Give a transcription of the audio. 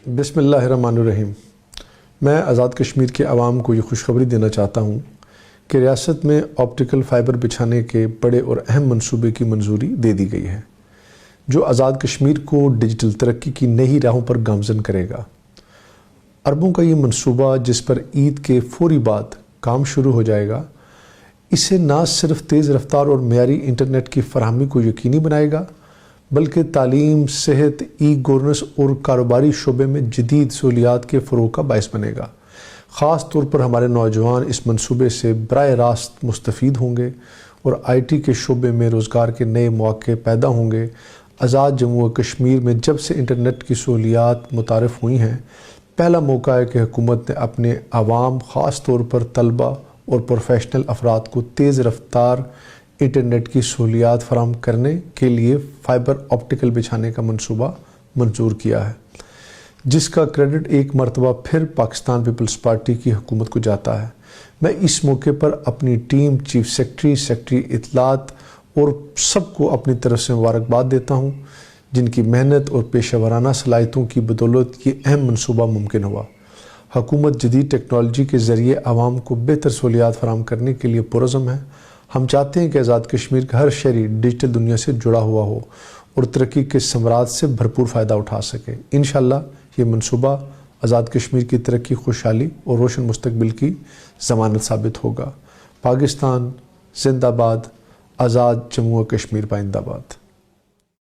بسم اللہ الرحمن الرحیم۔ میں آزاد کشمیر کے عوام کو یہ خوشخبری دینا چاہتا ہوں کہ ریاست میں آپٹیکل فائبر بچھانے کے بڑے اور اہم منصوبے کی منظوری دے دی گئی ہے، جو آزاد کشمیر کو ڈیجیٹل ترقی کی نئی راہوں پر گامزن کرے گا۔ اربوں کا یہ منصوبہ، جس پر عید کے فوری بعد کام شروع ہو جائے گا، اسے نہ صرف تیز رفتار اور معیاری انٹرنیٹ کی فراہمی کو یقینی بنائے گا، بلکہ تعلیم، صحت، ای گورننس اور کاروباری شعبے میں جدید سہولیات کے فروغ کا باعث بنے گا۔ خاص طور پر ہمارے نوجوان اس منصوبے سے براہ راست مستفید ہوں گے اور آئی ٹی کے شعبے میں روزگار کے نئے مواقع پیدا ہوں گے۔ آزاد جموں و کشمیر میں جب سے انٹرنیٹ کی سہولیات متعارف ہوئی ہیں، پہلا موقع ہے کہ حکومت نے اپنے عوام، خاص طور پر طلبہ اور پروفیشنل افراد کو تیز رفتار انٹرنیٹ کی سہولیات فراہم کرنے کے لیے فائبر آپٹیکل بچھانے کا منصوبہ منظور کیا ہے، جس کا کریڈٹ ایک مرتبہ پھر پاکستان پیپلز پارٹی کی حکومت کو جاتا ہے۔ میں اس موقع پر اپنی ٹیم، چیف سیکرٹری اطلاعات اور سب کو اپنی طرف سے مبارکباد دیتا ہوں، جن کی محنت اور پیشہ ورانہ صلاحیتوں کی بدولت یہ اہم منصوبہ ممکن ہوا۔ حکومت جدید ٹیکنالوجی کے ذریعے عوام کو بہتر سہولیات فراہم کرنے کے لیے پرعزم ہے۔ ہم چاہتے ہیں کہ آزاد کشمیر کا ہر شہری ڈیجیٹل دنیا سے جڑا ہوا ہو اور ترقی کے ثمرات سے بھرپور فائدہ اٹھا سکے۔ انشاءاللہ یہ منصوبہ آزاد کشمیر کی ترقی، خوشحالی اور روشن مستقبل کی ضمانت ثابت ہوگا۔ پاکستان زندہ باد، آزاد جموں و کشمیر پائندہ باد۔